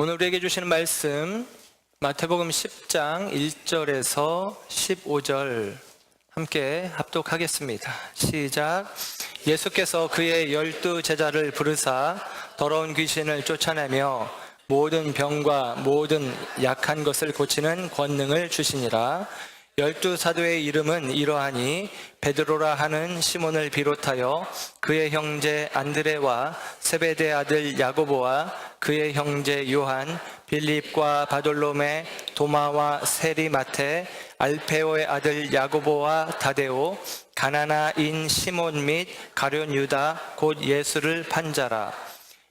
오늘 우리에게 주시는 말씀 마태복음 10장 1절에서 15절 함께 합독하겠습니다. 시작. 예수께서 그의 12 제자를 부르사 더러운 귀신을 쫓아내며 모든 병과 모든 약한 것을 고치는 권능을 주시니라. 12 사도의 이름은 이러하니 베드로라 하는 시몬을 비롯하여 그의 형제 안드레와 세베대 아들 야고보와 그의 형제 요한, 빌립과 바돌로메, 도마와 세리마테, 알페오의 아들 야고보와 다데오, 가나나인 시몬 및 가룟 유다 곧 예수를 판 자라.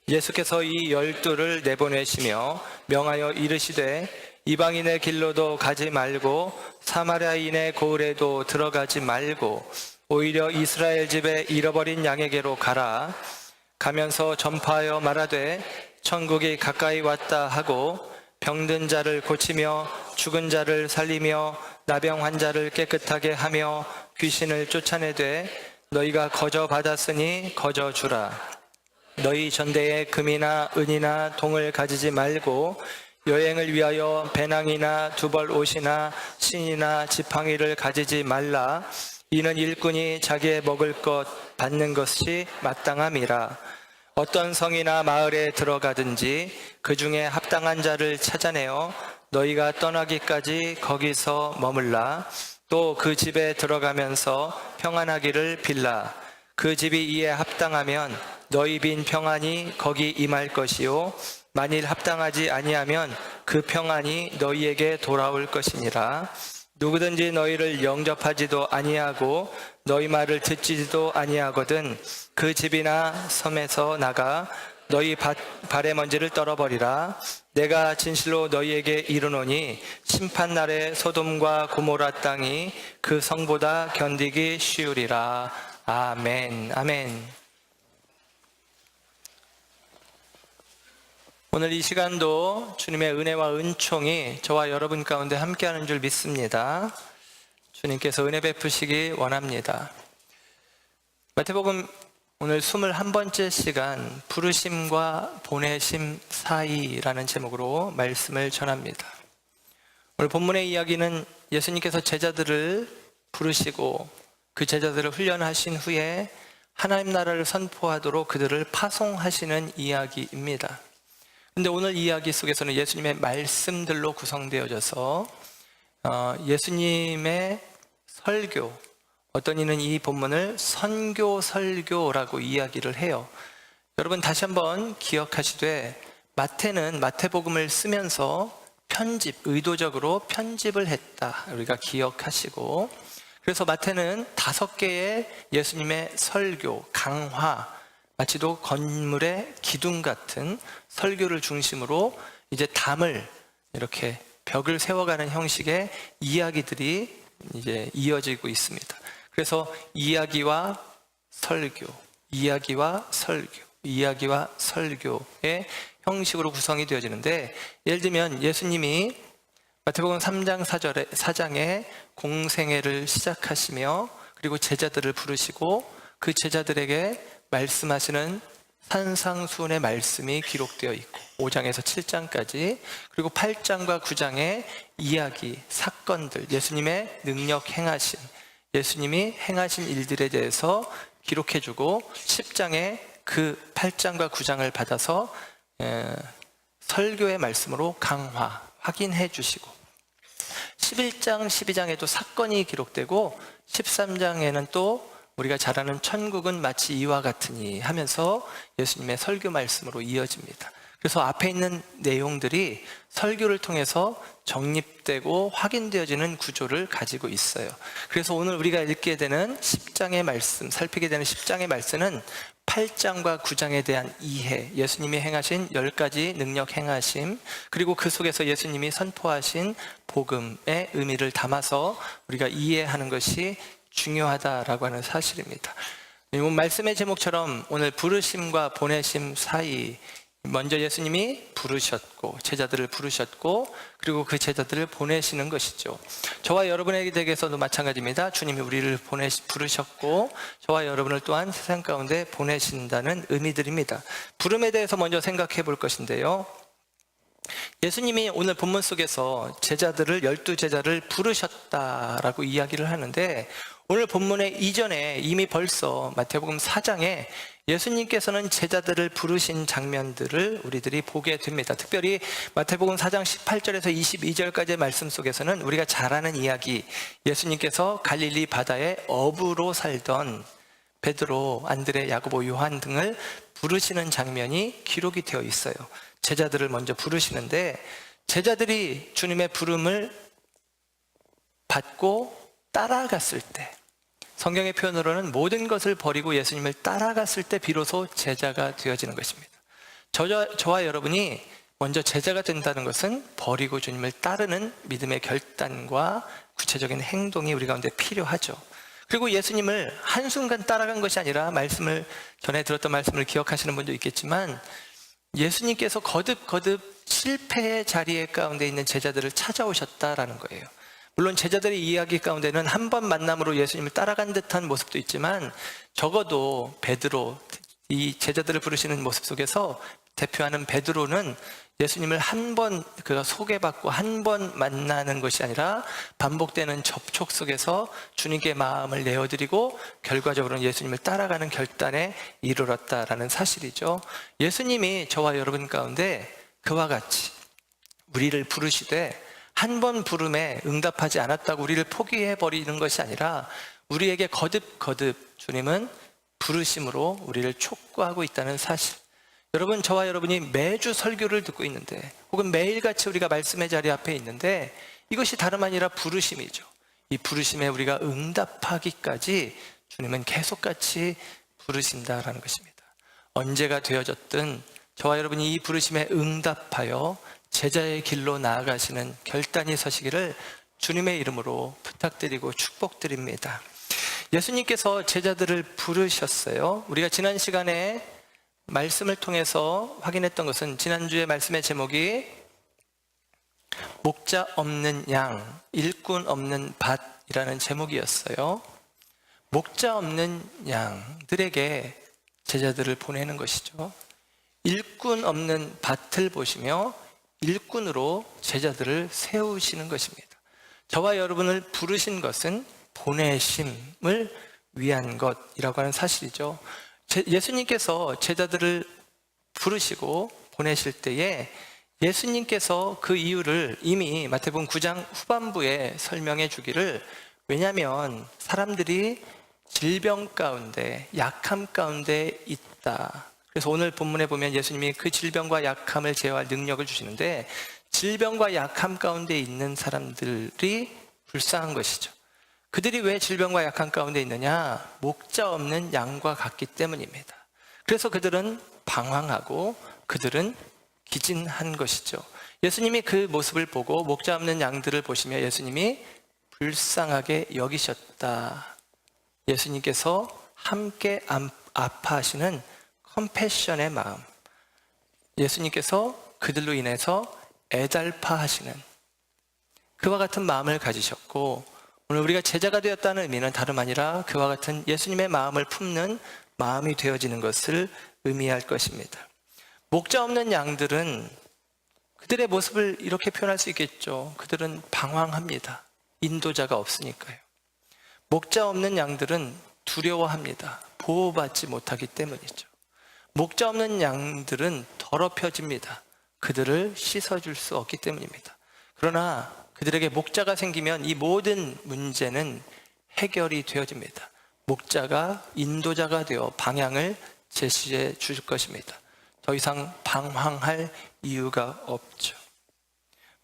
예수께서 이 12를 내보내시며 명하여 이르시되 이방인의 길로도 가지 말고 사마리아인의 고을에도 들어가지 말고 오히려 이스라엘 집에 잃어버린 양에게로 가라. 가면서 전파하여 말하되 천국이 가까이 왔다 하고 병든 자를 고치며 죽은 자를 살리며 나병 환자를 깨끗하게 하며 귀신을 쫓아내되 너희가 거저 받았으니 거저 주라. 너희 전대에 금이나 은이나 동을 가지지 말고 여행을 위하여 배낭이나 두벌 옷이나 신이나 지팡이를 가지지 말라. 이는 일꾼이 자기의 먹을 것 받는 것이 마땅함이라. 어떤 성이나 마을에 들어가든지 그 중에 합당한 자를 찾아내어 너희가 떠나기까지 거기서 머물라. 또 그 집에 들어가면서 평안하기를 빌라. 그 집이 이에 합당하면 너희 빈 평안이 거기 임할 것이요 만일 합당하지 아니하면 그 평안이 너희에게 돌아올 것이니라. 누구든지 너희를 영접하지도 아니하고 너희 말을 듣지도 아니하거든 그 집이나 섬에서 나가 너희 발의 먼지를 떨어버리라. 내가 진실로 너희에게 이르노니 심판날에 소돔과 고모라 땅이 그 성보다 견디기 쉬우리라. 아멘. 아멘. 오늘 이 시간도 주님의 은혜와 은총이 저와 여러분 가운데 함께하는 줄 믿습니다. 주님께서 은혜 베푸시기 원합니다. 마태복음 오늘 21번째 시간 부르심과 보내심 사이라는 제목으로 말씀을 전합니다. 오늘 본문의 이야기는 예수님께서 제자들을 부르시고 그 제자들을 훈련하신 후에 하나님 나라를 선포하도록 그들을 파송하시는 이야기입니다. 근데 오늘 이야기 속에서는 예수님의 말씀들로 구성되어져서 예수님의 설교, 어떤 이는 이 본문을 설교라고 이야기를 해요. 여러분 다시 한번 기억하시되 마태는 마태복음을 쓰면서 의도적으로 편집을 했다. 우리가 기억하시고, 그래서 마태는 5개의 예수님의 설교, 강화, 마치도 건물의 기둥 같은 설교를 중심으로 이제 담을 이렇게 벽을 세워가는 형식의 이야기들이 이제 이어지고 있습니다. 그래서 이야기와 설교, 이야기와 설교, 이야기와 설교의 형식으로 구성이 되어지는데, 예를 들면 예수님이 마태복음 3장 4장에 공생애를 시작하시며 그리고 제자들을 부르시고 그 제자들에게 말씀하시는 산상수훈의 말씀이 기록되어 있고 5장에서 7장까지, 그리고 8장과 9장의 이야기, 사건들, 예수님의 능력 행하신, 예수님이 행하신 일들에 대해서 기록해주고 10장에 그 8장과 9장을 받아서 설교의 말씀으로 강화, 확인해 주시고 11장, 12장에도 사건이 기록되고 13장에는 또 우리가 잘 아는 천국은 마치 이와 같으니 하면서 예수님의 설교 말씀으로 이어집니다. 그래서 앞에 있는 내용들이 설교를 통해서 정립되고 확인되어지는 구조를 가지고 있어요. 그래서 오늘 우리가 읽게 되는 10장의 말씀, 살피게 되는 10장의 말씀은 8장과 9장에 대한 이해, 예수님이 행하신 10가지 능력 행하심, 그리고 그 속에서 예수님이 선포하신 복음의 의미를 담아서 우리가 이해하는 것이 중요하다라고 하는 사실입니다. 말씀의 제목처럼 오늘 부르심과 보내심 사이, 먼저 예수님이 부르셨고 제자들을 부르셨고 그리고 그 제자들을 보내시는 것이죠. 저와 여러분에게서도 마찬가지입니다. 주님이 우리를 부르셨고 저와 여러분을 또한 세상 가운데 보내신다는 의미들입니다. 부름에 대해서 먼저 생각해 볼 것인데요, 예수님이 오늘 본문 속에서 제자들을 12제자를 부르셨다라고 이야기를 하는데, 오늘 본문의 이전에 이미 벌써 마태복음 4장에 예수님께서는 제자들을 부르신 장면들을 우리들이 보게 됩니다. 특별히 마태복음 4장 18절에서 22절까지의 말씀 속에서는 우리가 잘 아는 이야기, 예수님께서 갈릴리 바다에 어부로 살던 베드로, 안드레, 야고보, 요한 등을 부르시는 장면이 기록이 되어 있어요. 제자들을 먼저 부르시는데, 제자들이 주님의 부름을 받고 따라갔을 때, 성경의 표현으로는 모든 것을 버리고 예수님을 따라갔을 때 비로소 제자가 되어지는 것입니다. 저와 여러분이 먼저 제자가 된다는 것은 버리고 주님을 따르는 믿음의 결단과 구체적인 행동이 우리 가운데 필요하죠. 그리고 예수님을 한순간 따라간 것이 아니라, 말씀을 전에 들었던 말씀을 기억하시는 분도 있겠지만, 예수님께서 거듭 실패의 자리에 가운데 있는 제자들을 찾아오셨다라는 거예요. 물론 제자들의 이야기 가운데는 한 번 만남으로 예수님을 따라간 듯한 모습도 있지만, 적어도 베드로, 이 제자들을 부르시는 모습 속에서 대표하는 베드로는 예수님을 한 번 그가 소개받고 한 번 만나는 것이 아니라 반복되는 접촉 속에서 주님께 마음을 내어드리고 결과적으로는 예수님을 따라가는 결단에 이르렀다라는 사실이죠. 예수님이 저와 여러분 가운데 그와 같이 우리를 부르시되 한 번 부름에 응답하지 않았다고 우리를 포기해버리는 것이 아니라, 우리에게 거듭 주님은 부르심으로 우리를 촉구하고 있다는 사실. 여러분, 저와 여러분이 매주 설교를 듣고 있는데, 혹은 매일같이 우리가 말씀의 자리 앞에 있는데, 이것이 다름 아니라 부르심이죠. 이 부르심에 우리가 응답하기까지 주님은 계속같이 부르신다라는 것입니다. 언제가 되어졌든 저와 여러분이 이 부르심에 응답하여 제자의 길로 나아가시는 결단이 서시기를 주님의 이름으로 부탁드리고 축복드립니다. 예수님께서 제자들을 부르셨어요. 우리가 지난 시간에 말씀을 통해서 확인했던 것은, 지난주에 말씀의 제목이 목자 없는 양, 일꾼 없는 밭이라는 제목이었어요. 목자 없는 양들에게 제자들을 보내는 것이죠. 일꾼 없는 밭을 보시며 일꾼으로 제자들을 세우시는 것입니다. 저와 여러분을 부르신 것은 보내심을 위한 것이라고 하는 사실이죠. 예수님께서 제자들을 부르시고 보내실 때에 예수님께서 그 이유를 이미 마태복음 9장 후반부에 설명해 주기를, 왜냐하면 사람들이 질병 가운데, 약함 가운데 있다. 그래서 오늘 본문에 보면 예수님이 그 질병과 약함을 제어할 능력을 주시는데, 질병과 약함 가운데 있는 사람들이 불쌍한 것이죠. 그들이 왜 질병과 약함 가운데 있느냐? 목자 없는 양과 같기 때문입니다. 그래서 그들은 방황하고 그들은 기진한 것이죠. 예수님이 그 모습을 보고 목자 없는 양들을 보시며 예수님이 불쌍하게 여기셨다. 예수님께서 함께 아파하시는 컴패션의 마음, 예수님께서 그들로 인해서 애달파하시는 그와 같은 마음을 가지셨고, 오늘 우리가 제자가 되었다는 의미는 다름 아니라 그와 같은 예수님의 마음을 품는 마음이 되어지는 것을 의미할 것입니다. 목자 없는 양들은 그들의 모습을 이렇게 표현할 수 있겠죠. 그들은 방황합니다. 인도자가 없으니까요. 목자 없는 양들은 두려워합니다. 보호받지 못하기 때문이죠. 목자 없는 양들은 더럽혀집니다. 그들을 씻어줄 수 없기 때문입니다. 그러나 그들에게 목자가 생기면 이 모든 문제는 해결이 되어집니다. 목자가 인도자가 되어 방향을 제시해 줄 것입니다. 더 이상 방황할 이유가 없죠.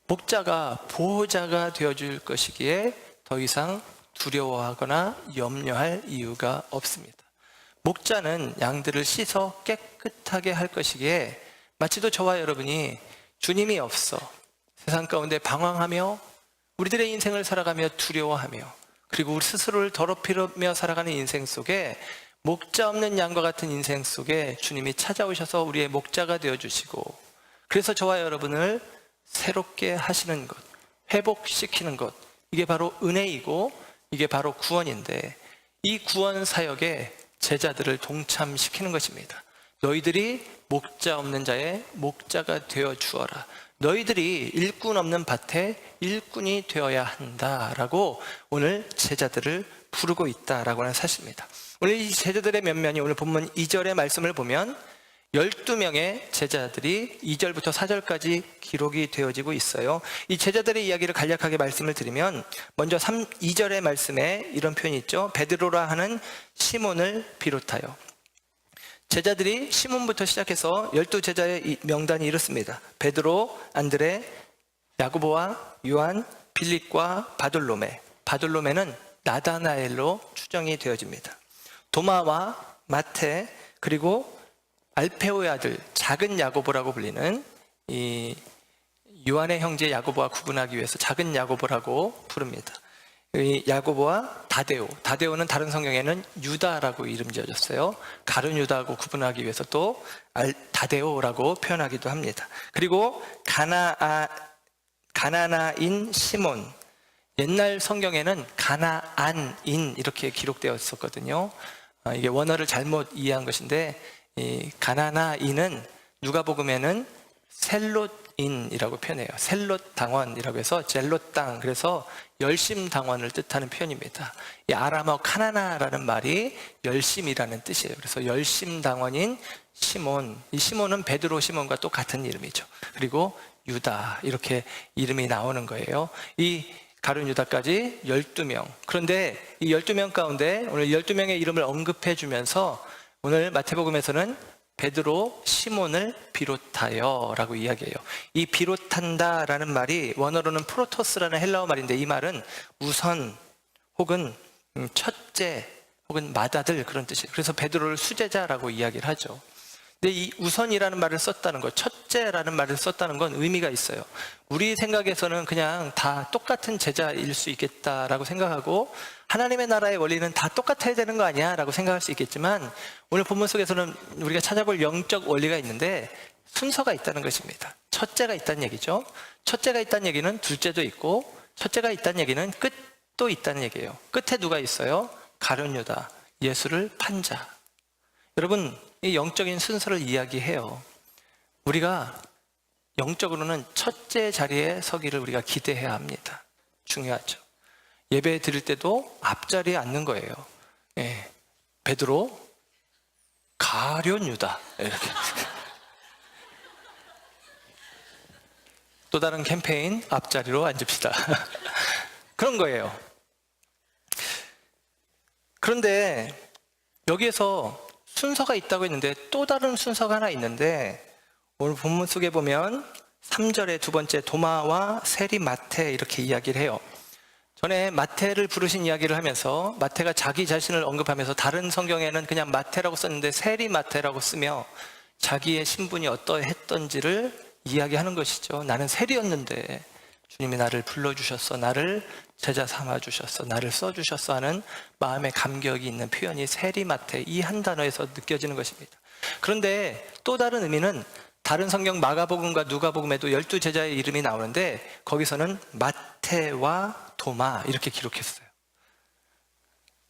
목자가 보호자가 되어줄 것이기에 더 이상 두려워하거나 염려할 이유가 없습니다. 목자는 양들을 씻어 깨끗하게 할 것이기에, 마치도 저와 여러분이 주님이 없어 세상 가운데 방황하며 우리들의 인생을 살아가며 두려워하며, 그리고 우리 스스로를 더럽히며 살아가는 인생 속에, 목자 없는 양과 같은 인생 속에 주님이 찾아오셔서 우리의 목자가 되어주시고, 그래서 저와 여러분을 새롭게 하시는 것, 회복시키는 것, 이게 바로 은혜이고 이게 바로 구원인데, 이 구원 사역에 제자들을 동참시키는 것입니다. 너희들이 목자 없는 자의 목자가 되어 주어라. 너희들이 일꾼 없는 밭에 일꾼이 되어야 한다라고 오늘 제자들을 부르고 있다라고 하는 사실입니다. 오늘 이 제자들의 면면이 오늘 본문 2절의 말씀을 보면 12명의 제자들이 2절부터 4절까지 기록이 되어지고 있어요. 이 제자들의 이야기를 간략하게 말씀을 드리면 먼저 2절의 말씀에 이런 표현이 있죠. 베드로라 하는 시몬을 비롯하여. 제자들이 시몬부터 시작해서 12제자의 명단이 이렇습니다. 베드로, 안드레, 야고보와 요한, 빌립과 바돌로메. 바돌로메는 나다나엘로 추정이 되어집니다. 도마와 마테, 그리고 알페오의 아들 작은 야고보라고 불리는 이 요한의 형제 야고보와 구분하기 위해서 작은 야고보라고 부릅니다. 이 야고보와 다데오, 다데오는 다른 성경에는 유다라고 이름 지어졌어요. 가룟 유다하고 구분하기 위해서 또 다데오라고 표현하기도 합니다. 그리고 가나나인 시몬, 옛날 성경에는 가나안인 이렇게 기록되었었거든요. 이게 원어를 잘못 이해한 것인데 이 가나나인은 누가복음에는 셀롯인이라고 표현해요. 셀롯 당원이라고 해서 젤롯 땅, 그래서 열심 당원을 뜻하는 표현입니다. 이 아람어 카나나라는 말이 열심이라는 뜻이에요. 그래서 열심 당원인 시몬, 이 시몬은 베드로 시몬과 똑같은 이름이죠. 그리고 유다, 이렇게 이름이 나오는 거예요. 이 가룟 유다까지 12명. 그런데 이 12명 가운데 오늘 12명의 이름을 언급해 주면서 오늘 마태복음에서는 베드로, 시몬을 비롯하여 라고 이야기해요. 이 비롯한다 라는 말이 원어로는 프로토스라는 헬라어 말인데 이 말은 우선 혹은 첫째 혹은 맏아들 그런 뜻이에요. 그래서 베드로를 수제자라고 이야기를 하죠. 근데 이 우선이라는 말을 썼다는 것, 첫째라는 말을 썼다는 건 의미가 있어요. 우리 생각에서는 그냥 다 똑같은 제자일 수 있겠다라고 생각하고 하나님의 나라의 원리는 다 똑같아야 되는 거 아니야? 라고 생각할 수 있겠지만 오늘 본문 속에서는 우리가 찾아볼 영적 원리가 있는데 순서가 있다는 것입니다. 첫째가 있다는 얘기죠. 첫째가 있다는 얘기는 둘째도 있고 첫째가 있다는 얘기는 끝도 있다는 얘기예요. 끝에 누가 있어요? 가룟 유다, 예수를 판 자. 여러분, 이 영적인 순서를 이야기해요. 우리가 영적으로는 첫째 자리에 서기를 우리가 기대해야 합니다. 중요하죠. 예배 드릴 때도 앞자리에 앉는 거예요. 예. 베드로, 가룟 유다 이렇게. 또 다른 캠페인, 앞자리로 앉읍시다. 그런 거예요. 그런데 여기에서 순서가 있다고 했는데 또 다른 순서가 하나 있는데 오늘 본문 속에 보면 3절에 두 번째 도마와 세리 마테 이렇게 이야기를 해요. 전에 마테를 부르신 이야기를 하면서 마테가 자기 자신을 언급하면서 다른 성경에는 그냥 마테라고 썼는데 세리 마테라고 쓰며 자기의 신분이 어떠했던지를 이야기하는 것이죠. 나는 세리였는데 주님이 나를 불러주셨어, 나를 제자 삼아주셨어, 나를 써주셨어 하는 마음의 감격이 있는 표현이 세리마테, 이 한 단어에서 느껴지는 것입니다. 그런데 또 다른 의미는 다른 성경 마가복음과 누가복음에도 12제자의 이름이 나오는데 거기서는 마테와 도마 이렇게 기록했어요.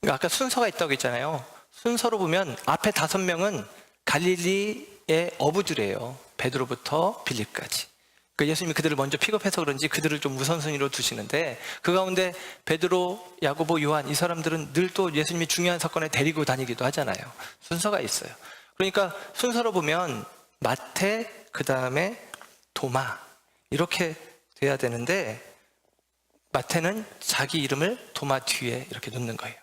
그러니까 아까 순서가 있다고 했잖아요. 순서로 보면 앞에 5명은 갈릴리의 어부들이에요. 베드로부터 빌립까지. 그러니까 예수님이 그들을 먼저 픽업해서 그런지 그들을 좀 우선순위로 두시는데 그 가운데 베드로, 야고보, 요한 이 사람들은 늘 또 예수님이 중요한 사건에 데리고 다니기도 하잖아요. 순서가 있어요. 그러니까 순서로 보면 마테, 그 다음에 도마 이렇게 돼야 되는데 마테는 자기 이름을 도마 뒤에 이렇게 놓는 거예요.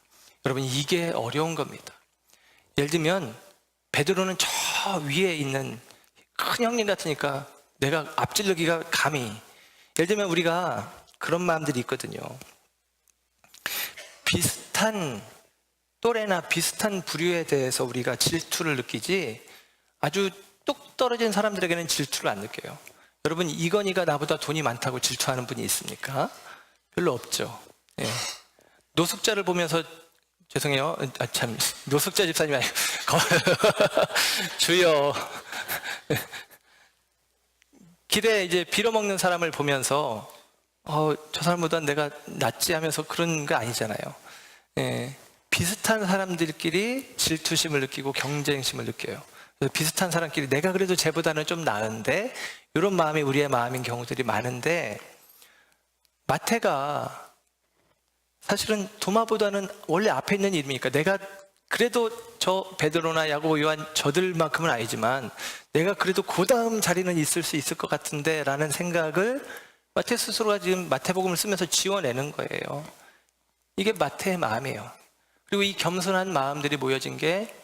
여러분, 이게 어려운 겁니다. 예를 들면 베드로는 저 위에 있는 큰 형님 같으니까 내가 앞질르기가 감히, 예를 들면 우리가 그런 마음들이 있거든요. 비슷한 또래나 비슷한 부류에 대해서 우리가 질투를 느끼지 아주 뚝 떨어진 사람들에게는 질투를 안 느껴요. 여러분, 이건희가 나보다 돈이 많다고 질투하는 분이 있습니까? 별로 없죠. 예. 노숙자를 보면서 죄송해요. 참, 노숙자 집사님 아니고 주여. 길에 이제 빌어먹는 사람을 보면서 저 사람보다 내가 낫지 하면서 그런 거 아니잖아요. 예, 비슷한 사람들끼리 질투심을 느끼고 경쟁심을 느껴요. 비슷한 사람끼리 내가 그래도 쟤보다는 좀 나은데, 이런 마음이 우리의 마음인 경우들이 많은데, 마태가 사실은 도마보다는 원래 앞에 있는 이름이니까 내가 그래도 저 베드로나 야고보 요한 저들만큼은 아니지만 내가 그래도 그 다음 자리는 있을 수 있을 것 같은데 라는 생각을 마태 스스로가 지금 마태복음을 쓰면서 지워내는 거예요. 이게 마태의 마음이에요. 그리고 이 겸손한 마음들이 모여진 게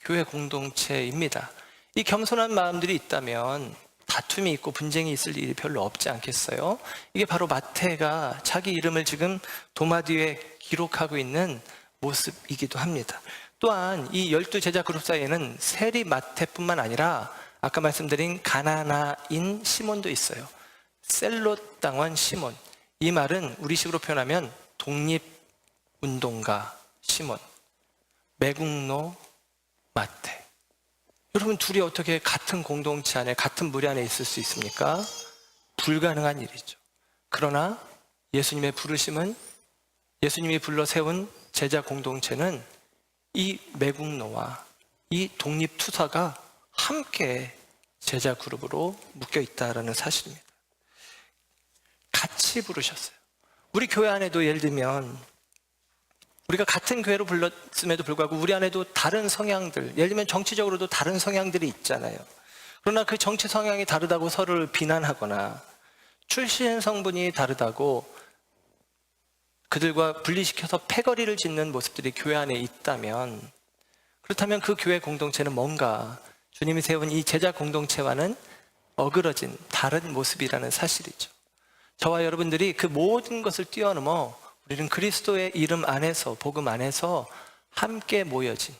교회 공동체입니다. 이 겸손한 마음들이 있다면 다툼이 있고 분쟁이 있을 일이 별로 없지 않겠어요? 이게 바로 마태가 자기 이름을 지금 도마 뒤에 기록하고 있는 모습이기도 합니다. 또한 이 12제자 그룹 사이에는 세리 마태뿐만 아니라 아까 말씀드린 가나나인 시몬도 있어요. 셀롯 당원 시몬. 이 말은 우리식으로 표현하면 독립운동가 시몬, 매국노 마태. 여러분, 둘이 어떻게 같은 공동체 안에, 같은 무리 안에 있을 수 있습니까? 불가능한 일이죠. 그러나 예수님의 부르심은, 예수님이 불러 세운 제자 공동체는 이 매국노와 이 독립투사가 함께 제자 그룹으로 묶여 있다는 사실입니다. 같이 부르셨어요. 우리 교회 안에도 예를 들면 우리가 같은 교회로 불렀음에도 불구하고 우리 안에도 다른 성향들, 예를 들면 정치적으로도 다른 성향들이 있잖아요. 그러나 그 정치 성향이 다르다고 서로를 비난하거나 출신 성분이 다르다고 그들과 분리시켜서 패거리를 짓는 모습들이 교회 안에 있다면, 그렇다면 그 교회 공동체는 뭔가 주님이 세운 이 제자 공동체와는 어그러진 다른 모습이라는 사실이죠. 저와 여러분들이 그 모든 것을 뛰어넘어 우리는 그리스도의 이름 안에서, 복음 안에서 함께 모여진,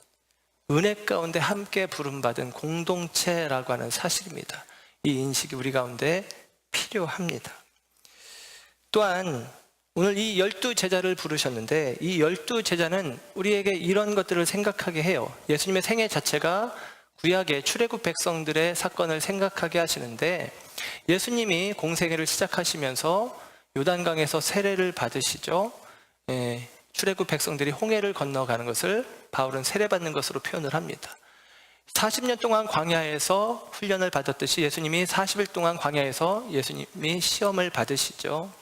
은혜 가운데 함께 부름받은 공동체라고 하는 사실입니다. 이 인식이 우리 가운데 필요합니다. 또한 오늘 이 12제자를 부르셨는데, 이 12제자는 우리에게 이런 것들을 생각하게 해요. 예수님의 생애 자체가 구약의 출애굽 백성들의 사건을 생각하게 하시는데, 예수님이 공생애를 시작하시면서 요단강에서 세례를 받으시죠. 출애굽 백성들이 홍해를 건너가는 것을 바울은 세례받는 것으로 표현을 합니다. 40년 동안 광야에서 훈련을 받았듯이 예수님이 40일 동안 광야에서 예수님이 시험을 받으시죠.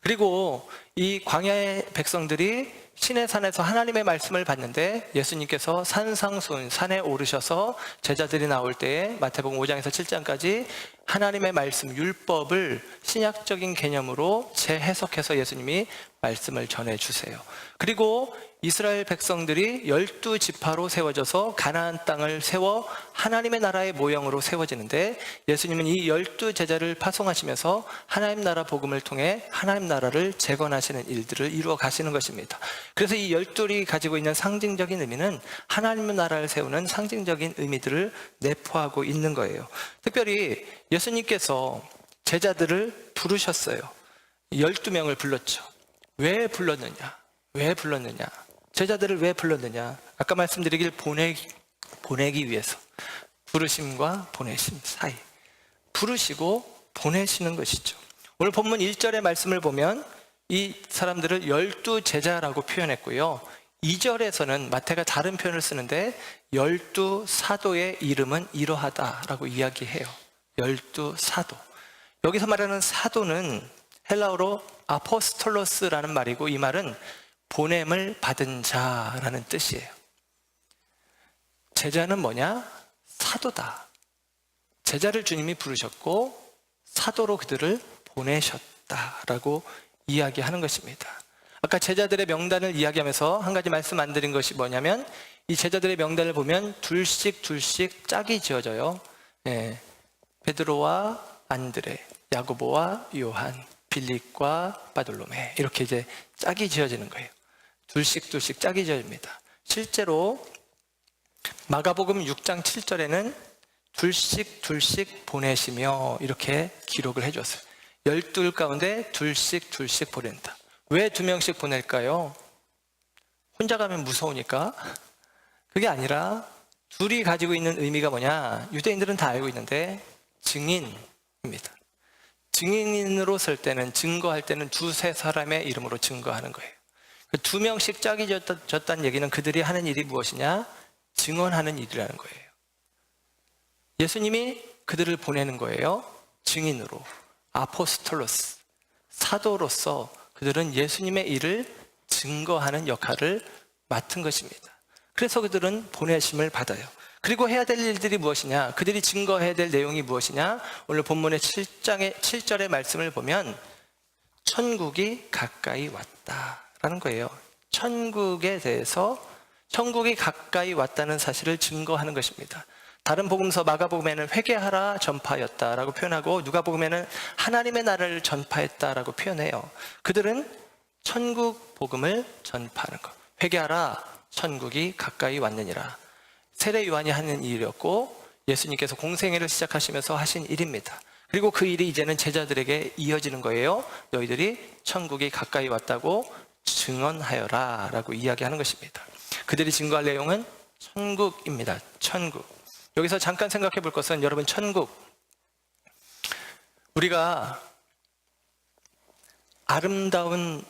그리고 이 광야의 백성들이 시내산에서 하나님의 말씀을 받는데, 예수님께서 산상수훈 산에 오르셔서 제자들이 나올 때에 마태복음 5장에서 7장까지 하나님의 말씀, 율법을 신약적인 개념으로 재해석해서 예수님이 말씀을 전해주세요. 그리고 이스라엘 백성들이 12지파로 세워져서 가나안 땅을 세워 하나님의 나라의 모형으로 세워지는데, 예수님은 이 12제자를 파송하시면서 하나님 나라 복음을 통해 하나님 나라를 재건하시는 일들을 이루어 가시는 것입니다. 그래서 이 12이 가지고 있는 상징적인 의미는 하나님의 나라를 세우는 상징적인 의미들을 내포하고 있는 거예요. 특별히 예수님께서 제자들을 부르셨어요. 12명을 불렀죠. 왜 불렀느냐? 왜 불렀느냐? 제자들을 왜 불렀느냐? 아까 말씀드리길 보내기 위해서. 부르심과 보내심 사이. 부르시고 보내시는 것이죠. 오늘 본문 1절의 말씀을 보면 이 사람들을 12제자라고 표현했고요. 2절에서는 마태가 다른 표현을 쓰는데 12사도의 이름은 이러하다라고 이야기해요. 12사도. 여기서 말하는 사도는 헬라어로 아포스톨로스라는 말이고, 이 말은 보냄을 받은 자라는 뜻이에요. 제자는 뭐냐? 사도다. 제자를 주님이 부르셨고 사도로 그들을 보내셨다라고 이야기하는 것입니다. 아까 제자들의 명단을 이야기하면서 한 가지 말씀 안 드린 것이 뭐냐면, 이 제자들의 명단을 보면 둘씩 짝이 지어져요. 베드로와 안드레, 야고보와 요한, 빌립과 바돌로메, 이렇게 이제 짝이 지어지는 거예요. 둘씩 짝이 지어집니다. 실제로 마가복음 6장 7절에는 둘씩 보내시며 이렇게 기록을 해줬어요. 12 가운데 둘씩 보낸다. 왜 2명씩 보낼까요? 혼자 가면 무서우니까? 그게 아니라 둘이 가지고 있는 의미가 뭐냐? 유대인들은 다 알고 있는데 증인입니다. 증인으로 설 때는, 증거할 때는 2-3사람의 이름으로 증거하는 거예요. 2명씩 짝이 졌다는 얘기는 그들이 하는 일이 무엇이냐? 증언하는 일이라는 거예요. 예수님이 그들을 보내는 거예요. 증인으로, 아포스톨로스, 사도로서 그들은 예수님의 일을 증거하는 역할을 맡은 것입니다. 그래서 그들은 보내심을 받아요. 그리고 해야 될 일들이 무엇이냐? 그들이 증거해야 될 내용이 무엇이냐? 오늘 본문의 7절의 말씀을 보면 천국이 가까이 왔다라는 거예요. 천국에 대해서 천국이 가까이 왔다는 사실을 증거하는 것입니다. 다른 복음서 마가복음에는 회개하라 전파였다라고 표현하고 누가복음에는 하나님의 나라를 전파했다라고 표현해요. 그들은 천국 복음을 전파하는 것. 회개하라 천국이 가까이 왔느니라. 세례 요한이 하는 일이었고 예수님께서 공생애를 시작하시면서 하신 일입니다. 그리고 그 일이 이제는 제자들에게 이어지는 거예요. 너희들이 천국이 가까이 왔다고 증언하여라 라고 이야기하는 것입니다. 그들이 증거할 내용은 천국입니다. 천국. 여기서 잠깐 생각해 볼 것은 여러분, 천국, 우리가 아름다운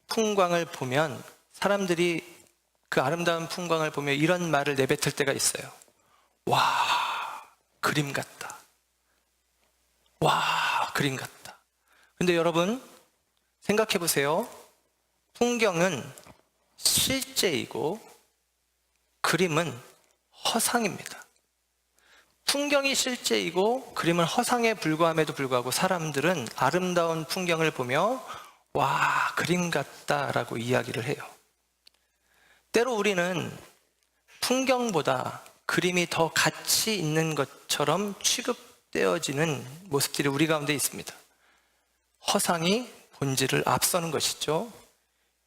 풍광을 보면 사람들이 그 아름다운 풍광을 보며 이런 말을 내뱉을 때가 있어요. 와, 그림 같다. 와, 그림 같다. 근데 여러분 생각해 보세요. 풍경은 실제이고 그림은 허상입니다. 풍경이 실제이고 그림은 허상에 불과함에도 불구하고 사람들은 아름다운 풍경을 보며 와, 그림 같다라고 이야기를 해요. 때로 우리는 풍경보다 그림이 더 가치 있는 것처럼 취급되어지는 모습들이 우리 가운데 있습니다. 허상이 본질을 앞서는 것이죠.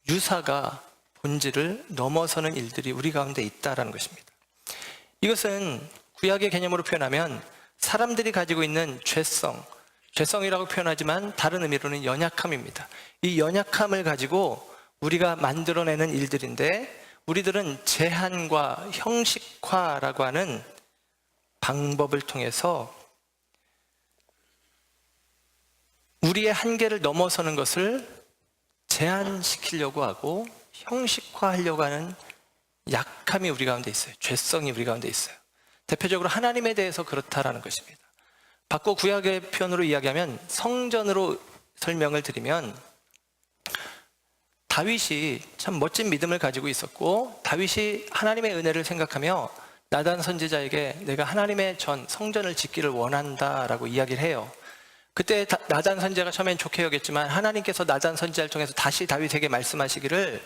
유사가 본질을 넘어서는 일들이 우리 가운데 있다라는 것입니다. 이것은 구약의 개념으로 표현하면 사람들이 가지고 있는 죄성이라고 표현하지만 다른 의미로는 연약함입니다. 이 연약함을 가지고 우리가 만들어내는 일들인데 우리들은 제한과 형식화라고 하는 방법을 통해서 우리의 한계를 넘어서는 것을 제한시키려고 하고 형식화하려고 하는 약함이 우리 가운데 있어요. 죄성이 우리 가운데 있어요. 대표적으로 하나님에 대해서 그렇다라는 것입니다. 바꿔 구약의 표현으로 이야기하면 성전으로 설명을 드리면 다윗이 참 멋진 믿음을 가지고 있었고 다윗이 하나님의 은혜를 생각하며 나단 선지자에게 내가 하나님의 성전을 짓기를 원한다라고 이야기를 해요. 그때 나단 선지자가 처음엔 좋게 여겼지만 하나님께서 나단 선지자를 통해서 다시 다윗에게 말씀하시기를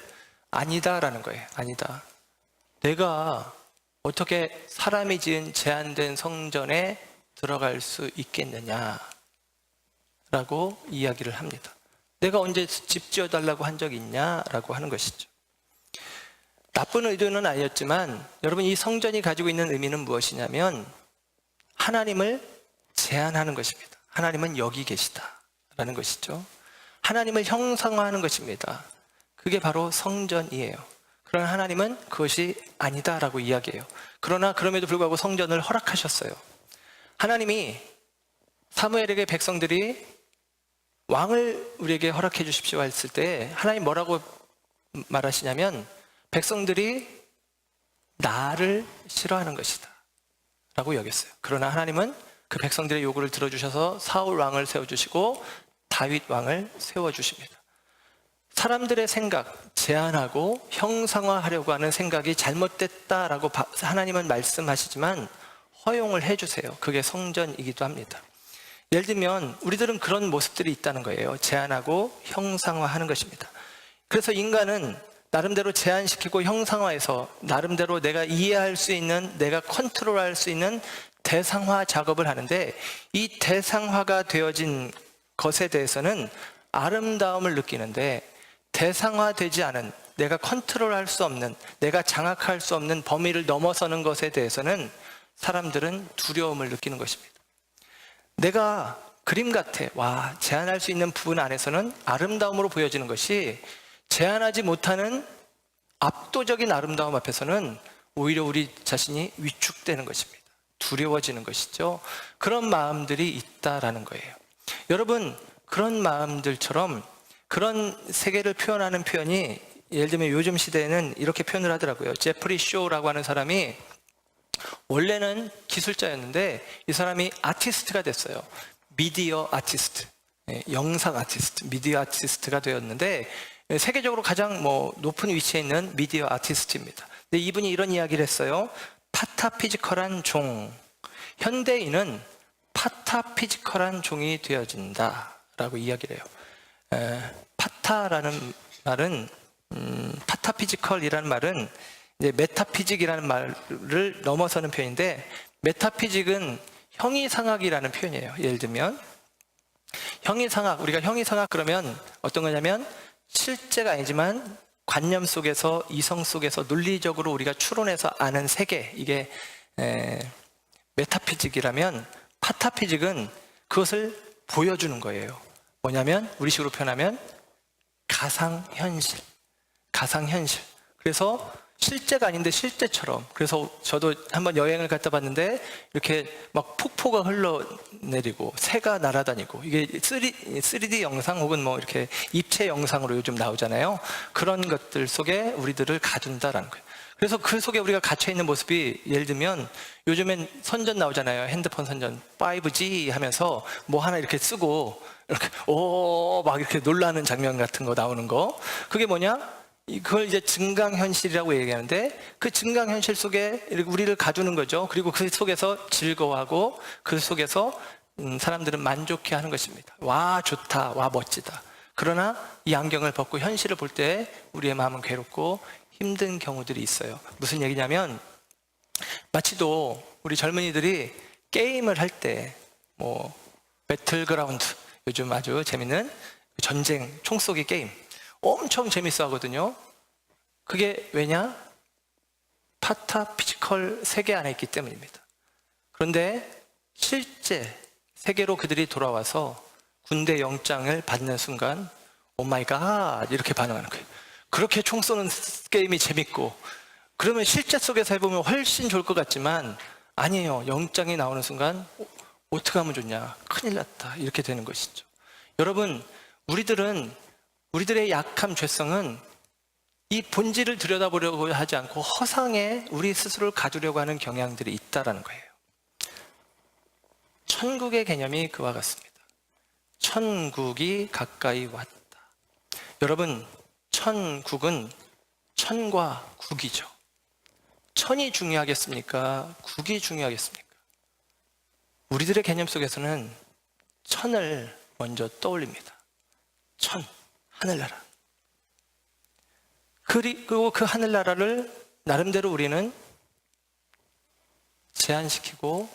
아니다라는 거예요. 아니다. 내가 어떻게 사람이 지은 제한된 성전에 들어갈 수 있겠느냐라고 이야기를 합니다. 내가 언제 집 지어달라고 한 적이 있냐라고 하는 것이죠. 나쁜 의도는 아니었지만 여러분, 이 성전이 가지고 있는 의미는 무엇이냐면 하나님을 제한하는 것입니다. 하나님은 여기 계시다라는 것이죠. 하나님을 형상화하는 것입니다. 그게 바로 성전이에요. 그러나 하나님은 그것이 아니다라고 이야기해요. 그러나 그럼에도 불구하고 성전을 허락하셨어요. 하나님이 사무엘에게 백성들이 왕을 우리에게 허락해 주십시오 했을 때 하나님 뭐라고 말하시냐면 백성들이 나를 싫어하는 것이다 라고 여겼어요. 그러나 하나님은 그 백성들의 요구를 들어주셔서 사울 왕을 세워주시고 다윗 왕을 세워주십니다. 사람들의 생각, 제한하고 형상화하려고 하는 생각이 잘못됐다라고 하나님은 말씀하시지만 허용을 해주세요. 그게 성전이기도 합니다. 예를 들면 우리들은 그런 모습들이 있다는 거예요. 제한하고 형상화하는 것입니다. 그래서 인간은 나름대로 제한시키고 형상화해서 나름대로 내가 이해할 수 있는, 내가 컨트롤할 수 있는 대상화 작업을 하는데 이 대상화가 되어진 것에 대해서는 아름다움을 느끼는데 대상화되지 않은, 내가 컨트롤할 수 없는, 내가 장악할 수 없는 범위를 넘어서는 것에 대해서는 사람들은 두려움을 느끼는 것입니다. 내가 그림 같아. 와, 제한할 수 있는 부분 안에서는 아름다움으로 보여지는 것이 제한하지 못하는 압도적인 아름다움 앞에서는 오히려 우리 자신이 위축되는 것입니다. 두려워지는 것이죠. 그런 마음들이 있다라는 거예요. 여러분, 그런 마음들처럼 그런 세계를 표현하는 표현이 예를 들면 요즘 시대에는 이렇게 표현을 하더라고요. 제프리 쇼라고 하는 사람이 원래는 기술자였는데 이 사람이 아티스트가 됐어요. 미디어 아티스트, 영상 아티스트, 미디어 아티스트가 되었는데 세계적으로 가장 높은 위치에 있는 미디어 아티스트입니다. 근데 이분이 이런 이야기를 했어요. 파타피지컬한 종, 현대인은 파타피지컬한 종이 되어진다라고 이야기를 해요. 파타라는 말은 파타피지컬이라는 말은 이제 메타피직이라는 말을 넘어서는 표현인데, 메타피직은 형이상학이라는 표현이에요. 예를 들면 형이상학, 우리가 형이상학 그러면 어떤 거냐면 실제가 아니지만 관념 속에서, 이성 속에서 논리적으로 우리가 추론해서 아는 세계, 이게 메타피직이라면, 파타피직은 그것을 보여주는 거예요. 뭐냐면 우리식으로 표현하면 가상현실. 그래서 실제가 아닌데 실제처럼. 그래서 저도 한번 여행을 갔다 봤는데 이렇게 막 폭포가 흘러내리고 새가 날아다니고, 이게 3D 영상 혹은 이렇게 입체 영상으로 요즘 나오잖아요. 그런 것들 속에 우리들을 가둔다라는 거예요. 그래서 그 속에 우리가 갇혀있는 모습이, 예를 들면 요즘엔 선전 나오잖아요. 핸드폰 선전 5G 하면서 뭐 하나 이렇게 쓰고 이렇게 막 이렇게 놀라는 장면 같은 거 나오는 거, 그게 뭐냐? 그걸 이제 증강현실이라고 얘기하는데, 그 증강현실 속에 우리를 가두는 거죠. 그리고 그 속에서 즐거워하고 그 속에서 사람들은 만족해 하는 것입니다. 와 좋다, 와 멋지다. 그러나 이 안경을 벗고 현실을 볼 때 우리의 마음은 괴롭고 힘든 경우들이 있어요. 무슨 얘기냐면, 마치도 우리 젊은이들이 게임을 할 때 배틀그라운드, 요즘 아주 재밌는 전쟁 총쏘기 게임 엄청 재밌어 하거든요. 그게 왜냐? 파타피지컬 세계 안에 있기 때문입니다. 그런데 실제 세계로 그들이 돌아와서 군대 영장을 받는 순간 오마이갓 이렇게 반응하는 거예요. 그렇게 총 쏘는 게임이 재밌고, 그러면 실제 속에서 해보면 훨씬 좋을 것 같지만 아니에요. 영장이 나오는 순간 어떻게 하면 좋냐, 큰일 났다, 이렇게 되는 것이죠. 여러분, 우리들의 약함, 죄성은 이 본질을 들여다보려고 하지 않고 허상에 우리 스스로를 가두려고 하는 경향들이 있다라는 거예요. 천국의 개념이 그와 같습니다. 천국이 가까이 왔다. 여러분, 천국은 천과 국이죠. 천이 중요하겠습니까? 국이 중요하겠습니까? 우리들의 개념 속에서는 천을 먼저 떠올립니다. 천, 하늘나라. 그리고 그 하늘나라를 나름대로 우리는 제한시키고,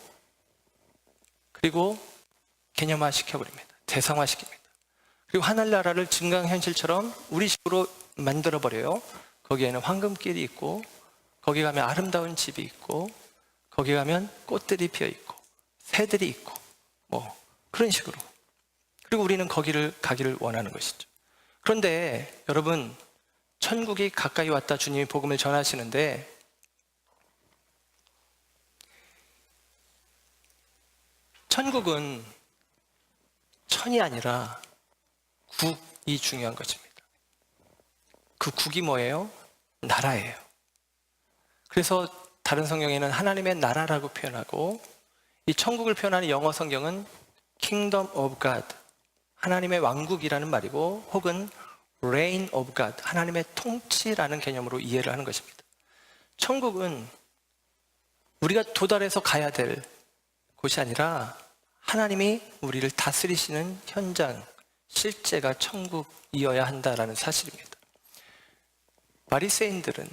그리고 개념화 시켜버립니다. 대상화 시킵니다. 그리고 하늘나라를 증강현실처럼 우리식으로 만들어버려요. 거기에는 황금길이 있고, 거기 가면 아름다운 집이 있고, 거기 가면 꽃들이 피어있고 새들이 있고 그런 식으로. 그리고 우리는 거기를 가기를 원하는 것이죠. 그런데 여러분, 천국이 가까이 왔다, 주님이 복음을 전하시는데, 천국은 천이 아니라 국이 중요한 것입니다. 그 국이 뭐예요? 나라예요. 그래서 다른 성경에는 하나님의 나라라고 표현하고, 이 천국을 표현하는 영어 성경은 Kingdom of God, 하나님의 왕국이라는 말이고, 혹은 Reign of God, 하나님의 통치라는 개념으로 이해를 하는 것입니다. 천국은 우리가 도달해서 가야 될 곳이 아니라 하나님이 우리를 다스리시는 현장, 실제가 천국이어야 한다라는 사실입니다. 바리새인들은,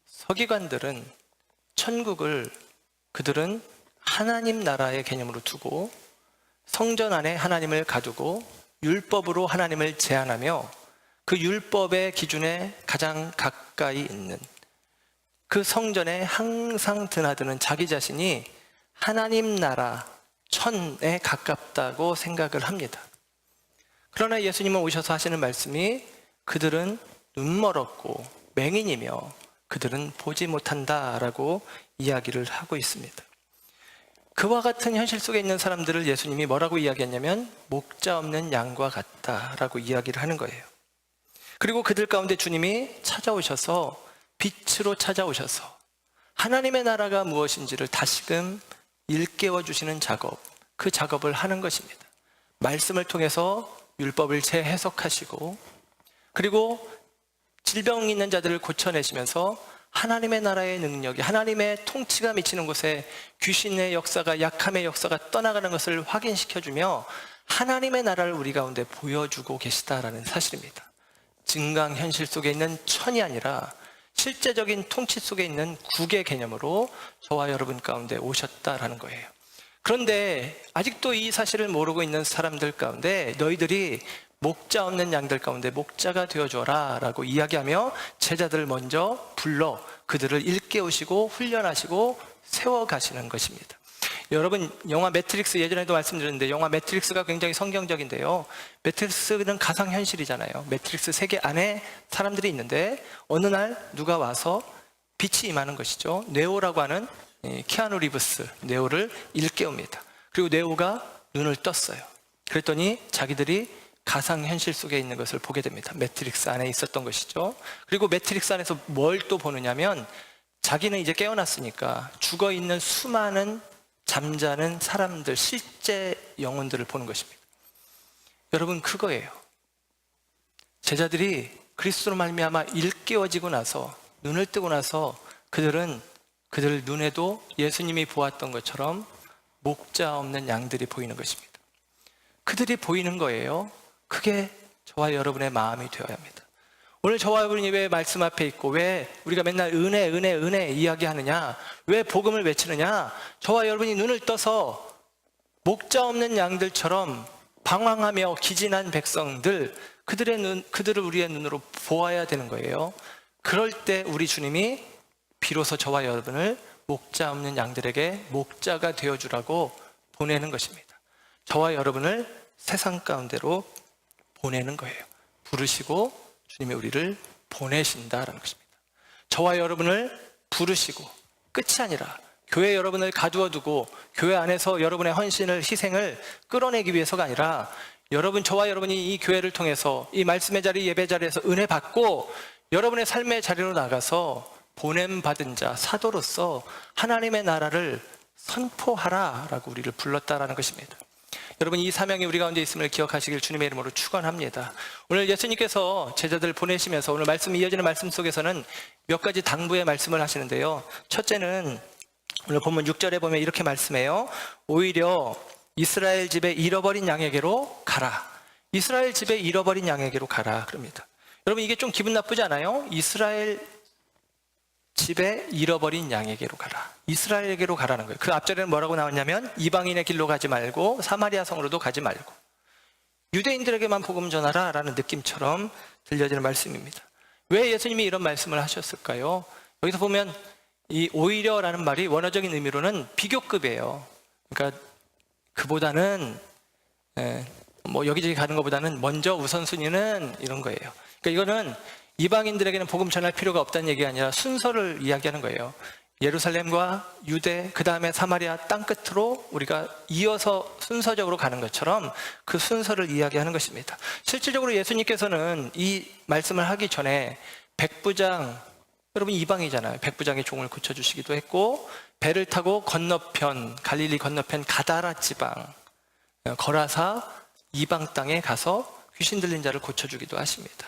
서기관들은 천국을 그들은 하나님 나라의 개념으로 두고 성전 안에 하나님을 가두고 율법으로 하나님을 제한하며, 그 율법의 기준에 가장 가까이 있는 그 성전에 항상 드나드는 자기 자신이 하나님 나라, 천에 가깝다고 생각을 합니다. 그러나 예수님은 오셔서 하시는 말씀이, 그들은 눈멀었고 맹인이며 그들은 보지 못한다라고 이야기를 하고 있습니다. 그와 같은 현실 속에 있는 사람들을 예수님이 뭐라고 이야기했냐면, 목자 없는 양과 같다라고 이야기를 하는 거예요. 그리고 그들 가운데 주님이 찾아오셔서, 빛으로 찾아오셔서 하나님의 나라가 무엇인지를 다시금 일깨워 주시는 작업, 그 작업을 하는 것입니다. 말씀을 통해서 율법을 재해석하시고, 그리고 질병 있는 자들을 고쳐내시면서 하나님의 나라의 능력이, 하나님의 통치가 미치는 곳에 귀신의 역사가, 약함의 역사가 떠나가는 것을 확인시켜주며 하나님의 나라를 우리 가운데 보여주고 계시다라는 사실입니다. 증강현실 속에 있는 천이 아니라 실제적인 통치 속에 있는 국의 개념으로 저와 여러분 가운데 오셨다라는 거예요. 그런데 아직도 이 사실을 모르고 있는 사람들 가운데 너희들이 목자 없는 양들 가운데 목자가 되어줘라 라고 이야기하며 제자들을 먼저 불러 그들을 일깨우시고 훈련하시고 세워가시는 것입니다. 여러분, 영화 매트릭스, 예전에도 말씀드렸는데 영화 매트릭스가 굉장히 성경적인데요, 매트릭스는 가상현실이잖아요. 매트릭스 세계 안에 사람들이 있는데 어느 날 누가 와서 빛이 임하는 것이죠. 네오라고 하는 키아누 리브스, 네오를 일깨웁니다. 그리고 네오가 눈을 떴어요. 그랬더니 자기들이 가상현실 속에 있는 것을 보게 됩니다. 매트릭스 안에 있었던 것이죠. 그리고 매트릭스 안에서 뭘 또 보느냐면 자기는 이제 깨어났으니까 죽어있는 수많은 잠자는 사람들, 실제 영혼들을 보는 것입니다. 여러분, 그거예요. 제자들이 그리스도로 말미암아 일깨워지고 나서, 눈을 뜨고 나서 그들 눈에도 예수님이 보았던 것처럼 목자 없는 양들이 보이는 것입니다. 그들이 보이는 거예요. 그게 저와 여러분의 마음이 되어야 합니다. 오늘 저와 여러분이 왜 말씀 앞에 있고 왜 우리가 맨날 은혜 이야기하느냐, 왜 복음을 외치느냐, 저와 여러분이 눈을 떠서 목자 없는 양들처럼 방황하며 기진한 백성들, 그들을 우리의 눈으로 보아야 되는 거예요. 그럴 때 우리 주님이 비로소 저와 여러분을 목자 없는 양들에게 목자가 되어주라고 보내는 것입니다. 저와 여러분을 세상 가운데로 보내는 거예요. 부르시고 주님이 우리를 보내신다라는 것입니다. 저와 여러분을 부르시고 끝이 아니라 교회 여러분을 가두어 두고 교회 안에서 여러분의 헌신을, 희생을 끌어내기 위해서가 아니라 저와 여러분이 이 교회를 통해서 이 말씀의 자리, 예배 자리에서 은혜 받고 여러분의 삶의 자리로 나가서 보냄받은 자, 사도로서 하나님의 나라를 선포하라라고 우리를 불렀다라는 것입니다. 여러분, 이 사명이 우리 가운데 있음을 기억하시길 주님의 이름으로 축원합니다. 오늘 예수님께서 제자들 보내시면서 오늘 이어지는 말씀 속에서는 몇 가지 당부의 말씀을 하시는데요, 첫째는 오늘 본문 6절에 보면 이렇게 말씀해요. 오히려 이스라엘 집에 잃어버린 양에게로 가라. 이스라엘 집에 잃어버린 양에게로 가라 그럽니다. 여러분, 이게 좀 기분 나쁘지 않아요? 이스라엘 집에 잃어버린 양에게로 가라. 이스라엘에게로 가라는 거예요. 그 앞절에는 뭐라고 나왔냐면 이방인의 길로 가지 말고 사마리아 성으로도 가지 말고 유대인들에게만 복음 전하라 라는 느낌처럼 들려지는 말씀입니다. 왜 예수님이 이런 말씀을 하셨을까요? 여기서 보면 이 오히려라는 말이 원어적인 의미로는 비교급이에요. 그러니까 그보다는 여기저기 가는 것보다는 먼저 우선순위는 이런 거예요. 그러니까 이거는 이방인들에게는 복음 전할 필요가 없다는 얘기가 아니라 순서를 이야기하는 거예요. 예루살렘과 유대, 그 다음에 사마리아 땅끝으로 우리가 이어서 순서적으로 가는 것처럼 그 순서를 이야기하는 것입니다. 실질적으로 예수님께서는 이 말씀을 하기 전에 백부장, 여러분 이방이잖아요. 백부장의 종을 고쳐주시기도 했고, 배를 타고 갈릴리 건너편 가다라 지방, 거라사 이방 땅에 가서 귀신 들린 자를 고쳐주기도 하십니다.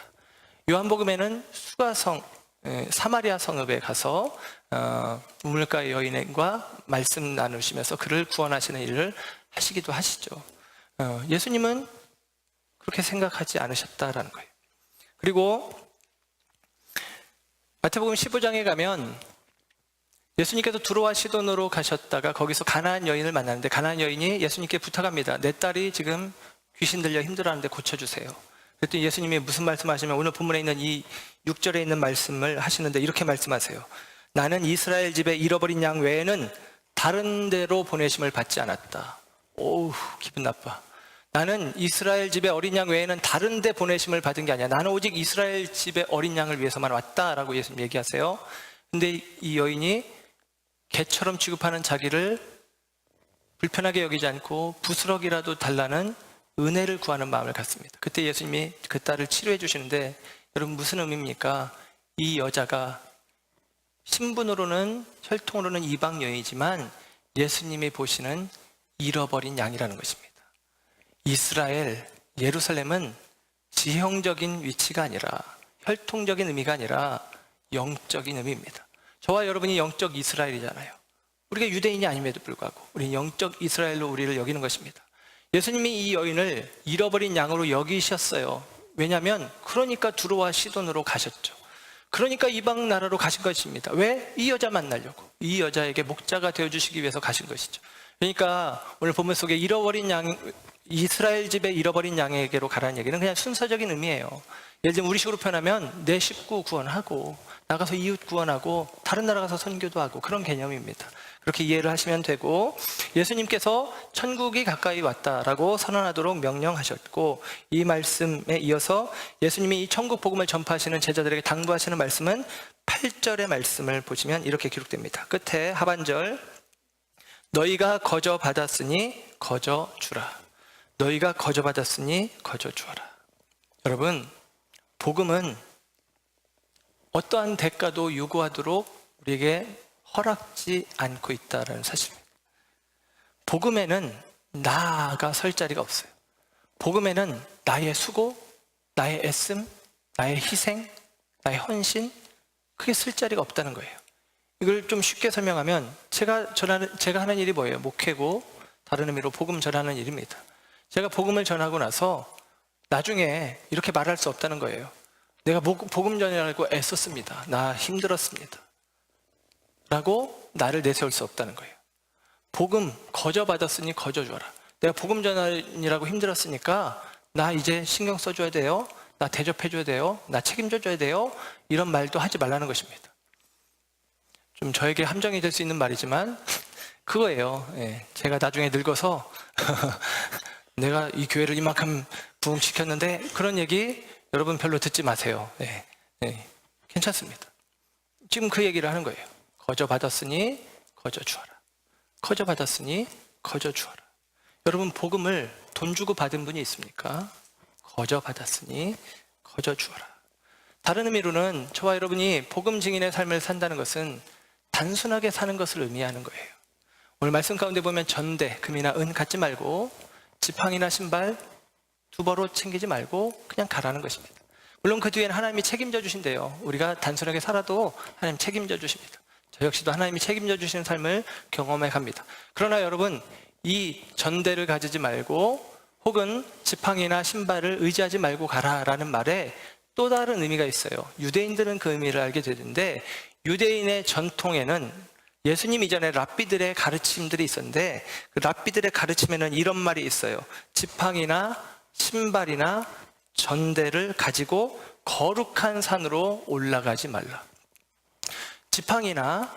요한복음에는 수가성, 사마리아 성읍에 가서 우물가 여인과 말씀 나누시면서 그를 구원하시는 일을 하시기도 하시죠. 예수님은 그렇게 생각하지 않으셨다라는 거예요. 그리고 마태복음 15장에 가면 예수님께서 두로와 시돈으로 가셨다가 거기서 가나안 여인을 만나는데, 가나안 여인이 예수님께 부탁합니다. 내 딸이 지금 귀신 들려 힘들어하는데 고쳐주세요. 그랬더니 예수님이 무슨 말씀하시면 오늘 본문에 있는 이 6절에 있는 말씀을 하시는데 이렇게 말씀하세요. 나는 이스라엘 집에 잃어버린 양 외에는 다른 데로 보내심을 받지 않았다. 오우, 기분 나빠. 나는 이스라엘 집의 어린 양 외에는 다른 데 보내심을 받은 게 아니야. 나는 오직 이스라엘 집의 어린 양을 위해서만 왔다라고 예수님 얘기하세요. 근데 이 여인이 개처럼 취급하는 자기를 불편하게 여기지 않고 부스럭이라도 달라는 은혜를 구하는 마음을 갖습니다. 그때 예수님이 그 딸을 치료해 주시는데, 여러분 무슨 의미입니까? 이 여자가 신분으로는 혈통으로는 이방 여인이지만 예수님이 보시는 잃어버린 양이라는 것입니다. 이스라엘, 예루살렘은 지형적인 위치가 아니라 혈통적인 의미가 아니라 영적인 의미입니다. 저와 여러분이 영적 이스라엘이잖아요. 우리가 유대인이 아님에도 불구하고 우리는 영적 이스라엘로 우리를 여기는 것입니다. 예수님이 이 여인을 잃어버린 양으로 여기셨어요. 왜냐하면 그러니까 두로와 시돈으로 가셨죠. 그러니까 이방 나라로 가신 것입니다. 왜? 이 여자 만나려고, 이 여자에게 목자가 되어주시기 위해서 가신 것이죠. 그러니까 오늘 본문 속에 잃어버린 양, 이스라엘 집에 잃어버린 양에게로 가라는 얘기는 그냥 순서적인 의미예요. 예를 들면 우리식으로 표현하면 내 식구 구원하고 나가서 이웃 구원하고 다른 나라 가서 선교도 하고 그런 개념입니다. 그렇게 이해를 하시면 되고, 예수님께서 천국이 가까이 왔다라고 선언하도록 명령하셨고, 이 말씀에 이어서 예수님이 이 천국 복음을 전파하시는 제자들에게 당부하시는 말씀은 8절의 말씀을 보시면 이렇게 기록됩니다. 끝에 하반절, 너희가 거저 받았으니 거저 주라. 너희가 거저 받았으니 거저 주어라. 여러분, 복음은 어떠한 대가도 요구하도록 우리에게 허락지 않고 있다는 사실입니다. 복음에는 나가 설 자리가 없어요. 복음에는 나의 수고, 나의 애씀, 나의 희생, 나의 헌신, 그게 쓸 자리가 없다는 거예요. 이걸 좀 쉽게 설명하면 제가 하는 일이 뭐예요? 목회고 다른 의미로 복음 전하는 일입니다. 제가 복음을 전하고 나서 나중에 이렇게 말할 수 없다는 거예요. 내가 복음 전하려고 애썼습니다. 나 힘들었습니다. 라고 나를 내세울 수 없다는 거예요. 복음 거저 받았으니 거저 줘라. 내가 복음 전하느라고 힘들었으니까 나 이제 신경 써줘야 돼요. 나 대접해줘야 돼요. 나 책임져줘야 돼요. 이런 말도 하지 말라는 것입니다. 좀 저에게 함정이 될 수 있는 말이지만 그거예요. 예, 제가 나중에 늙어서 내가 이 교회를 이만큼 부흥시켰는데 그런 얘기 여러분 별로 듣지 마세요. 예, 예, 괜찮습니다. 지금 그 얘기를 하는 거예요. 거저 받았으니 거저 주어라. 거저 받았으니 거저 주어라. 여러분, 복음을 돈 주고 받은 분이 있습니까? 거저 받았으니 거저 주어라. 다른 의미로는 저와 여러분이 복음 증인의 삶을 산다는 것은 단순하게 사는 것을 의미하는 거예요. 오늘 말씀 가운데 보면 전대, 금이나 은 갖지 말고 지팡이나 신발 두 벌옷 챙기지 말고 그냥 가라는 것입니다. 물론 그 뒤에는 하나님이 책임져 주신대요. 우리가 단순하게 살아도 하나님 책임져 주십니다. 저 역시도 하나님이 책임져 주시는 삶을 경험해 갑니다. 그러나 여러분, 이 전대를 가지지 말고 혹은 지팡이나 신발을 의지하지 말고 가라라는 말에 또 다른 의미가 있어요. 유대인들은 그 의미를 알게 되는데, 유대인의 전통에는 예수님 이전에 랍비들의 가르침들이 있었는데 그 랍비들의 가르침에는 이런 말이 있어요. 지팡이나 신발이나 전대를 가지고 거룩한 산으로 올라가지 말라. 지팡이나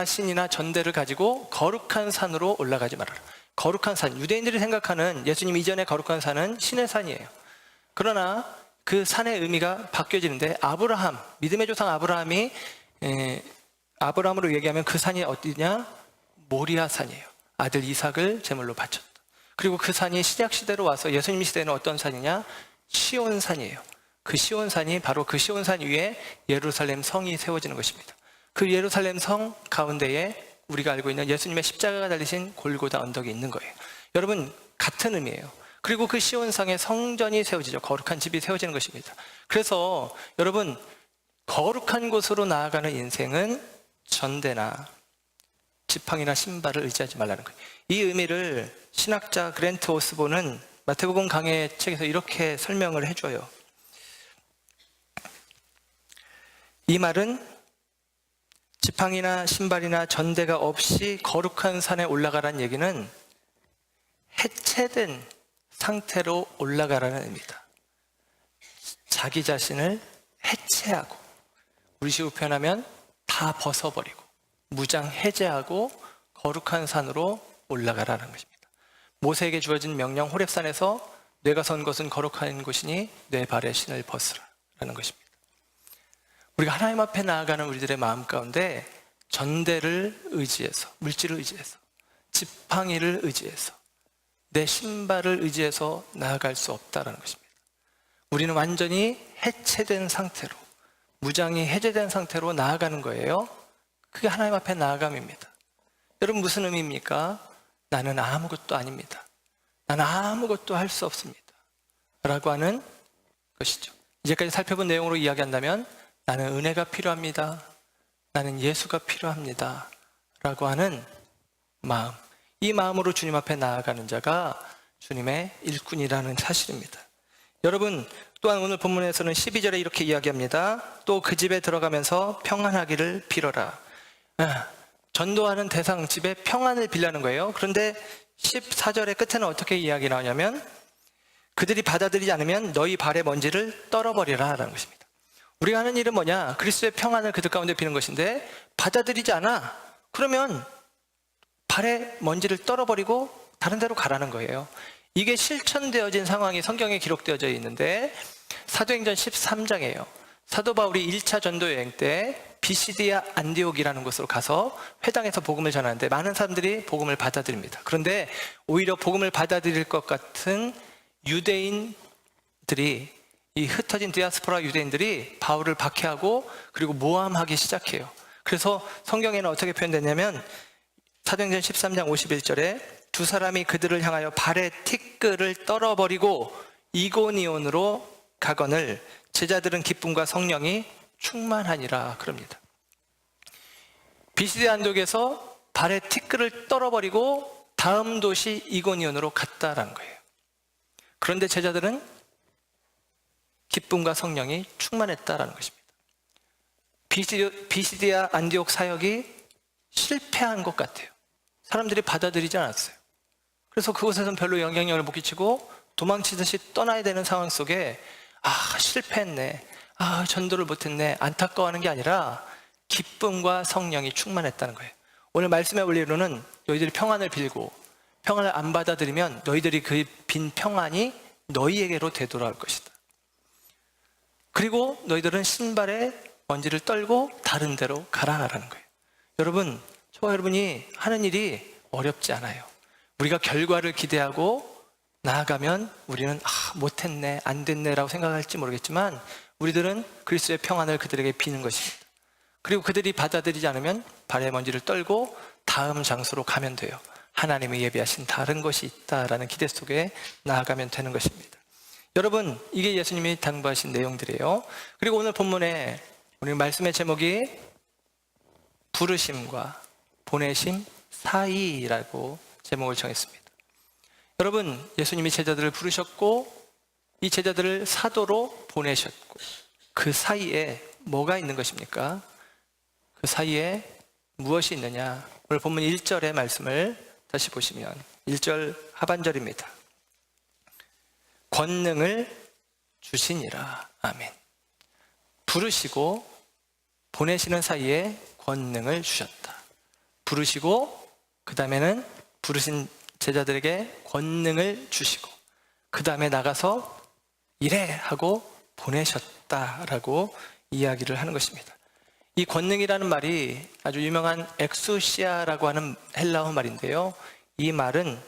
신이나 전대를 가지고 거룩한 산으로 올라가지 말아라. 거룩한 산, 유대인들이 생각하는 예수님 이전의 거룩한 산은 신의 산이에요. 그러나 그 산의 의미가 바뀌어지는데, 아브라함, 믿음의 조상 아브라함으로 얘기하면 그 산이 어디냐? 모리아 산이에요. 아들 이삭을 제물로 바쳤다. 그리고 그 산이 신약 시대로 와서 예수님 시대에는 어떤 산이냐? 시온산이에요. 그 시온산이 바로 그 시온산 위에 예루살렘 성이 세워지는 것입니다. 그 예루살렘 성 가운데에 우리가 알고 있는 예수님의 십자가가 달리신 골고다 언덕이 있는 거예요. 여러분, 같은 의미예요. 그리고 그 시온상에 성전이 세워지죠. 거룩한 집이 세워지는 것입니다. 그래서 여러분, 거룩한 곳으로 나아가는 인생은 전대나 지팡이나 신발을 의지하지 말라는 거예요. 이 의미를 신학자 그랜트 오스본은 마태복음 강해 책에서 이렇게 설명을 해줘요. 이 말은 지팡이나 신발이나 전대가 없이 거룩한 산에 올라가라는 얘기는 해체된 상태로 올라가라는 의미다. 자기 자신을 해체하고, 우리식으로 표현하면 다 벗어버리고 무장 해제하고 거룩한 산으로 올라가라는 것입니다. 모세에게 주어진 명령 호렙산에서 내가 선 것은 거룩한 곳이니 내 발에 신을 벗으라라는 것입니다. 우리가 하나님 앞에 나아가는 우리들의 마음 가운데 전대를 의지해서, 물질을 의지해서, 지팡이를 의지해서, 내 신발을 의지해서 나아갈 수 없다는 것입니다. 우리는 완전히 해체된 상태로 무장이 해제된 상태로 나아가는 거예요. 그게 하나님 앞에 나아감입니다. 여러분, 무슨 의미입니까? 나는 아무것도 아닙니다. 나는 아무것도 할 수 없습니다. 라고 하는 것이죠. 이제까지 살펴본 내용으로 이야기한다면 나는 은혜가 필요합니다. 나는 예수가 필요합니다. 라고 하는 마음, 이 마음으로 주님 앞에 나아가는 자가 주님의 일꾼이라는 사실입니다. 여러분, 또한 오늘 본문에서는 12절에 이렇게 이야기합니다. 또 그 집에 들어가면서 평안하기를 빌어라. 전도하는 대상 집에 평안을 빌라는 거예요. 그런데 14절의 끝에는 어떻게 이야기 나오냐면 그들이 받아들이지 않으면 너희 발의 먼지를 떨어버리라 라는 것입니다. 우리가 하는 일은 뭐냐? 그리스도의 평안을 그들 가운데 비는 것인데 받아들이지 않아. 그러면 발의 먼지를 떨어버리고 다른 데로 가라는 거예요. 이게 실천되어진 상황이 성경에 기록되어져 있는데 사도행전 13장이에요. 사도 바울이 1차 전도 여행 때 비시디아 안디옥이라는 곳으로 가서 회당에서 복음을 전하는데 많은 사람들이 복음을 받아들입니다. 그런데 오히려 복음을 받아들일 것 같은 유대인들이, 이 흩어진 디아스포라 유대인들이 바울을 박해하고 그리고 모함하기 시작해요. 그래서 성경에는 어떻게 표현됐냐면 사도행전 13장 51절에 두 사람이 그들을 향하여 발의 티끌을 떨어버리고 이고니온으로 가거늘 제자들은 기쁨과 성령이 충만하니라 그럽니다. 비시디아 안디옥에서 발의 티끌을 떨어버리고 다음 도시 이고니온으로 갔다라는 거예요. 그런데 제자들은 기쁨과 성령이 충만했다라는 것입니다. 비시디아 안디옥 사역이 실패한 것 같아요. 사람들이 받아들이지 않았어요. 그래서 그곳에서는 별로 영향력을 못 끼치고 도망치듯이 떠나야 되는 상황 속에 실패했네, 전도를 못했네, 안타까워하는 게 아니라 기쁨과 성령이 충만했다는 거예요. 오늘 말씀의 원리로는 너희들이 평안을 빌고 평안을 안 받아들이면 너희들이 그 빈 평안이 너희에게로 되돌아올 것이다. 그리고 너희들은 신발에 먼지를 떨고 다른 데로 가라라는 거예요. 여러분, 저와 여러분이 하는 일이 어렵지 않아요. 우리가 결과를 기대하고 나아가면 우리는 못했네, 안 됐네 라고 생각할지 모르겠지만 우리들은 그리스도의 평안을 그들에게 비는 것입니다. 그리고 그들이 받아들이지 않으면 발의 먼지를 떨고 다음 장소로 가면 돼요. 하나님이 예비하신 다른 것이 있다라는 기대 속에 나아가면 되는 것입니다. 여러분, 이게 예수님이 당부하신 내용들이에요. 그리고 오늘 본문에 우리 말씀의 제목이 부르심과 보내심 사이라고 제목을 정했습니다. 여러분, 예수님이 제자들을 부르셨고 이 제자들을 사도로 보내셨고 그 사이에 뭐가 있는 것입니까? 그 사이에 무엇이 있느냐? 오늘 본문 1절의 말씀을 다시 보시면 1절 하반절입니다. 권능을 주시니라. 아멘. 부르시고 보내시는 사이에 권능을 주셨다. 부르시고 그 다음에는 부르신 제자들에게 권능을 주시고 그 다음에 나가서 이래 하고 보내셨다라고 이야기를 하는 것입니다. 이 권능이라는 말이 아주 유명한 엑수시아라고 하는 헬라어 말인데요. 이 말은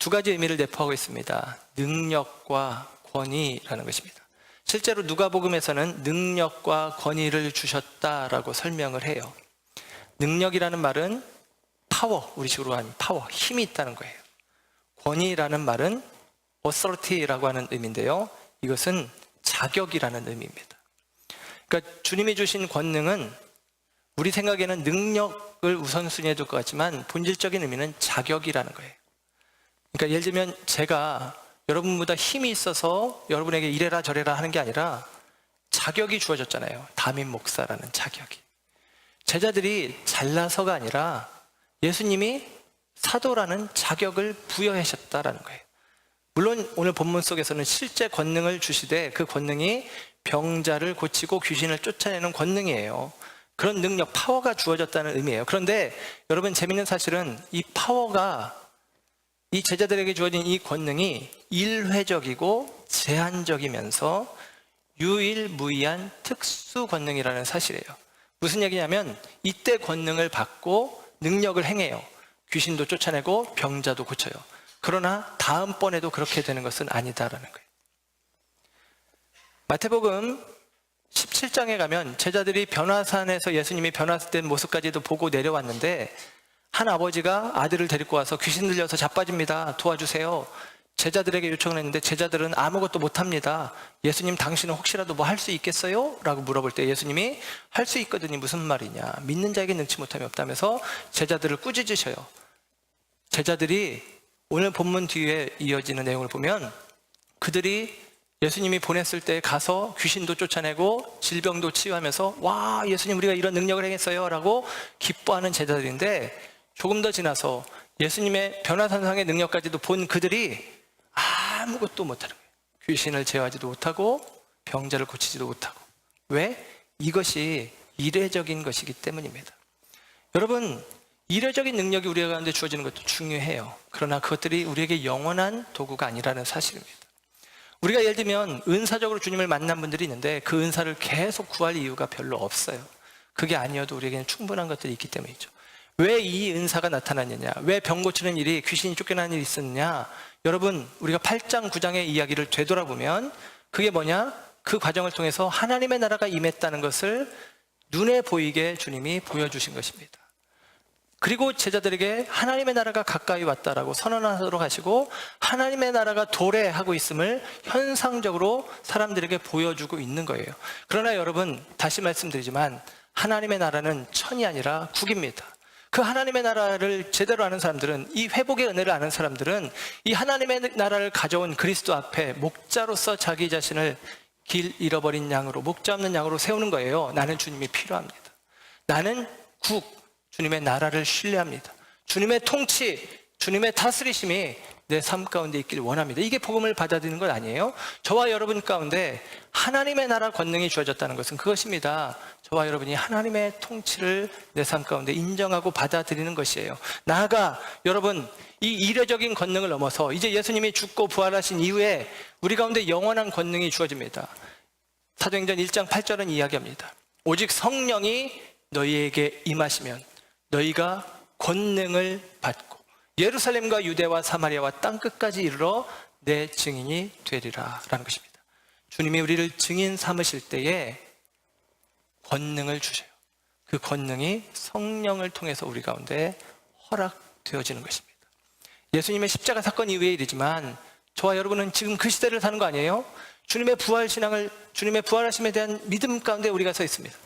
두 가지 의미를 내포하고 있습니다. 능력과 권위라는 것입니다. 실제로 누가복음에서는 능력과 권위를 주셨다라고 설명을 해요. 능력이라는 말은 파워, 우리식으로 하면 파워, 힘이 있다는 거예요. 권위라는 말은 authority라고 하는 의미인데요. 이것은 자격이라는 의미입니다. 그러니까 주님이 주신 권능은 우리 생각에는 능력을 우선순위에 둘 것 같지만 본질적인 의미는 자격이라는 거예요. 그러니까 예를 들면 제가 여러분보다 힘이 있어서 여러분에게 이래라 저래라 하는 게 아니라 자격이 주어졌잖아요. 담임 목사라는 자격이. 제자들이 잘나서가 아니라 예수님이 사도라는 자격을 부여하셨다라는 거예요. 물론 오늘 본문 속에서는 실제 권능을 주시되 그 권능이 병자를 고치고 귀신을 쫓아내는 권능이에요. 그런 능력, 파워가 주어졌다는 의미예요. 그런데 여러분, 재밌는 사실은 이 파워가, 이 제자들에게 주어진 이 권능이 일회적이고 제한적이면서 유일무이한 특수 권능이라는 사실이에요. 무슨 얘기냐면 이때 권능을 받고 능력을 행해요. 귀신도 쫓아내고 병자도 고쳐요. 그러나 다음번에도 그렇게 되는 것은 아니다라는 거예요. 마태복음 17장에 가면 제자들이 변화산에서 예수님이 변화된 모습까지도 보고 내려왔는데 한 아버지가 아들을 데리고 와서 귀신 들려서 자빠집니다. 도와주세요. 제자들에게 요청을 했는데 제자들은 아무것도 못합니다. 예수님 당신은 혹시라도 뭐 할 수 있겠어요? 라고 물어볼 때 예수님이 할 수 있거든요. 무슨 말이냐. 믿는 자에게 능치 못함이 없다면서 제자들을 꾸짖으셔요. 제자들이 오늘 본문 뒤에 이어지는 내용을 보면 그들이 예수님이 보냈을 때 가서 귀신도 쫓아내고 질병도 치유하면서 와 예수님 우리가 이런 능력을 행했어요 라고 기뻐하는 제자들인데 조금 더 지나서 예수님의 변화산상의 능력까지도 본 그들이 아무것도 못하는 거예요. 귀신을 제어하지도 못하고 병자를 고치지도 못하고. 왜? 이것이 이례적인 것이기 때문입니다. 여러분, 이례적인 능력이 우리 가운데 주어지는 것도 중요해요. 그러나 그것들이 우리에게 영원한 도구가 아니라는 사실입니다. 우리가 예를 들면 은사적으로 주님을 만난 분들이 있는데 그 은사를 계속 구할 이유가 별로 없어요. 그게 아니어도 우리에게는 충분한 것들이 있기 때문이죠. 왜 이 은사가 나타났느냐? 왜 병 고치는 일이 귀신이 쫓겨나는 일이 있었느냐? 여러분, 우리가 8장, 9장의 이야기를 되돌아보면 그게 뭐냐? 그 과정을 통해서 하나님의 나라가 임했다는 것을 눈에 보이게 주님이 보여주신 것입니다. 그리고 제자들에게 하나님의 나라가 가까이 왔다라고 선언하도록 하시고 하나님의 나라가 도래하고 있음을 현상적으로 사람들에게 보여주고 있는 거예요. 그러나 여러분, 다시 말씀드리지만 하나님의 나라는 천이 아니라 국입니다. 그 하나님의 나라를 제대로 아는 사람들은, 이 회복의 은혜를 아는 사람들은 이 하나님의 나라를 가져온 그리스도 앞에 목자로서 자기 자신을 길 잃어버린 양으로, 목자 없는 양으로 세우는 거예요. 나는 주님이 필요합니다. 나는 주님의 나라를 신뢰합니다. 주님의 통치, 주님의 다스리심이 내 삶 가운데 있길 원합니다. 이게 복음을 받아들이는 것 아니에요? 저와 여러분 가운데 하나님의 나라 권능이 주어졌다는 것은 그것입니다. 저와 여러분이 하나님의 통치를 내 삶 가운데 인정하고 받아들이는 것이에요. 나아가 여러분, 이 이례적인 권능을 넘어서 이제 예수님이 죽고 부활하신 이후에 우리 가운데 영원한 권능이 주어집니다. 사도행전 1장 8절은 이야기합니다. 오직 성령이 너희에게 임하시면 너희가 권능을 받고 예루살렘과 유대와 사마리아와 땅끝까지 이르러 내 증인이 되리라 라는 것입니다. 주님이 우리를 증인 삼으실 때에 권능을 주셔요. 그 권능이 성령을 통해서 우리 가운데 허락되어지는 것입니다. 예수님의 십자가 사건 이후의 일이지만 저와 여러분은 지금 그 시대를 사는 거 아니에요? 주님의 부활 신앙을, 주님의 부활하심에 대한 믿음 가운데 우리가 서 있습니다.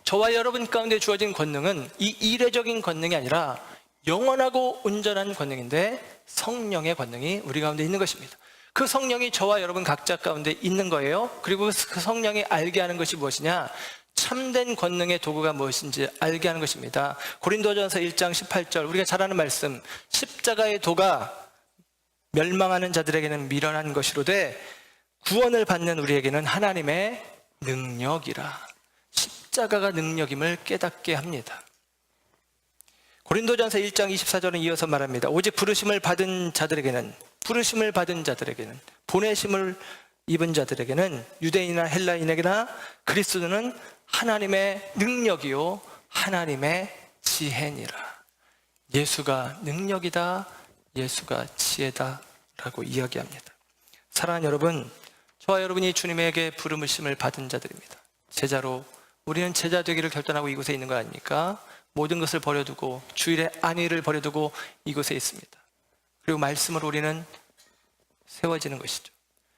저와 여러분 가운데 주어진 권능은 이 이례적인 권능이 아니라 영원하고 온전한 권능인데 성령의 권능이 우리 가운데 있는 것입니다. 그 성령이 저와 여러분 각자 가운데 있는 거예요. 그리고 그 성령이 알게 하는 것이 무엇이냐? 참된 권능의 도구가 무엇인지 알게 하는 것입니다. 고린도전서 1장 18절, 우리가 잘 아는 말씀, 십자가의 도가 멸망하는 자들에게는 미련한 것이로되 구원을 받는 우리에게는 하나님의 능력이라. 십자가가 능력임을 깨닫게 합니다. 고린도전서 1장 24절은 이어서 말합니다. 오직 부르심을 받은 자들에게는, 보내심을 입은 자들에게는, 유대인이나 헬라인에게나 그리스도는 하나님의 능력이요 하나님의 지혜니라. 예수가 능력이다, 예수가 지혜다 라고 이야기합니다. 사랑하는 여러분, 저와 여러분이 주님에게 부르심을 받은 자들입니다. 제자로, 우리는 제자 되기를 결단하고 이곳에 있는 거 아닙니까? 모든 것을 버려두고, 주일의 안위를 버려두고 이곳에 있습니다. 그리고 말씀으로 우리는 세워지는 것이죠.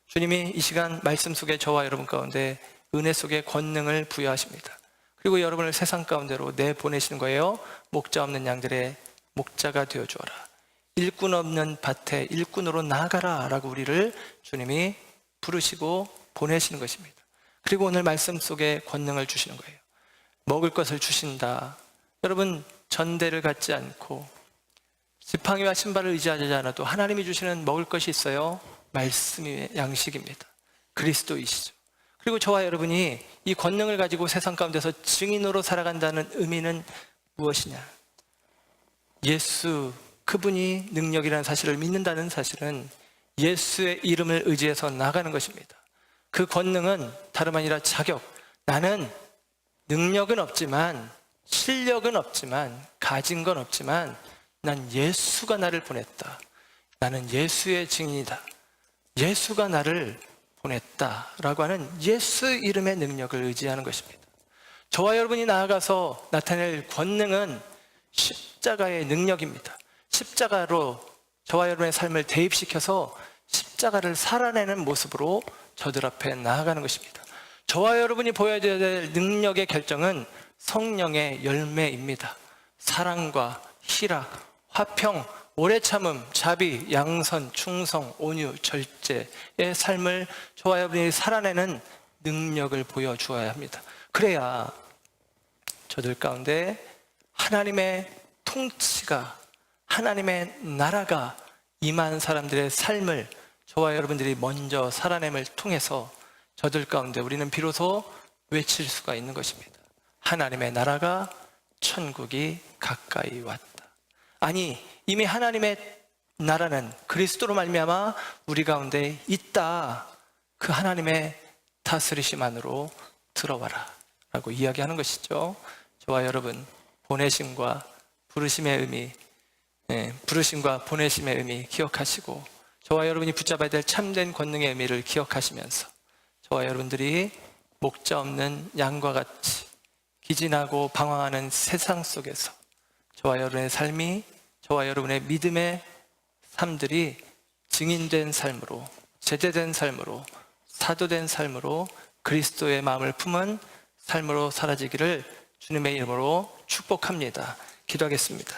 주님이 이 시간 말씀 속에 저와 여러분 가운데 은혜 속에 권능을 부여하십니다. 그리고 여러분을 세상 가운데로 내보내시는 거예요. 목자 없는 양들의 목자가 되어주어라. 일꾼 없는 밭에 일꾼으로 나아가라 라고 우리를 주님이 부르시고 보내시는 것입니다. 그리고 오늘 말씀 속에 권능을 주시는 거예요. 먹을 것을 주신다. 여러분, 전대를 갖지 않고 지팡이와 신발을 의지하지 않아도 하나님이 주시는 먹을 것이 있어요. 말씀의 양식입니다. 그리스도이시죠. 그리고 저와 여러분이 이 권능을 가지고 세상 가운데서 증인으로 살아간다는 의미는 무엇이냐? 예수, 그분이 능력이라는 사실을 믿는다는 사실은 예수의 이름을 의지해서 나가는 것입니다. 그 권능은 다름 아니라 자격. 나는 능력은 없지만, 실력은 없지만, 가진 건 없지만 난 예수가 나를 보냈다. 나는 예수의 증인이다. 예수가 나를 보냈다라고 하는 예수 이름의 능력을 의지하는 것입니다. 저와 여러분이 나아가서 나타낼 권능은 십자가의 능력입니다. 십자가로 저와 여러분의 삶을 대입시켜서 십자가를 살아내는 모습으로 저들 앞에 나아가는 것입니다. 저와 여러분이 보여줘야 될 능력의 결정은 성령의 열매입니다. 사랑과 희락, 화평, 오래 참음, 자비, 양선, 충성, 온유, 절제의 삶을 저와 여러분이 살아내는 능력을 보여주어야 합니다. 그래야 저들 가운데 하나님의 통치가, 하나님의 나라가 임한 사람들의 삶을 저와 여러분들이 먼저 살아냄을 통해서 저들 가운데 우리는 비로소 외칠 수가 있는 것입니다. 하나님의 나라가, 천국이 가까이 왔다. 아니, 이미 하나님의 나라는 그리스도로 말미암아 우리 가운데 있다. 그 하나님의 다스리심 안으로 들어와라 라고 이야기하는 것이죠. 저와 여러분, 보내심과 부르심의 의미, 부르심과 보내심의 의미 기억하시고, 저와 여러분이 붙잡아야 될 참된 권능의 의미를 기억하시면서 저와 여러분들이 목자 없는 양과 같이 기진하고 방황하는 세상 속에서 저와 여러분의 삶이, 저와 여러분의 믿음의 삶들이 증인된 삶으로, 제대된 삶으로, 사도된 삶으로, 그리스도의 마음을 품은 삶으로 사라지기를 주님의 이름으로 축복합니다. 기도하겠습니다.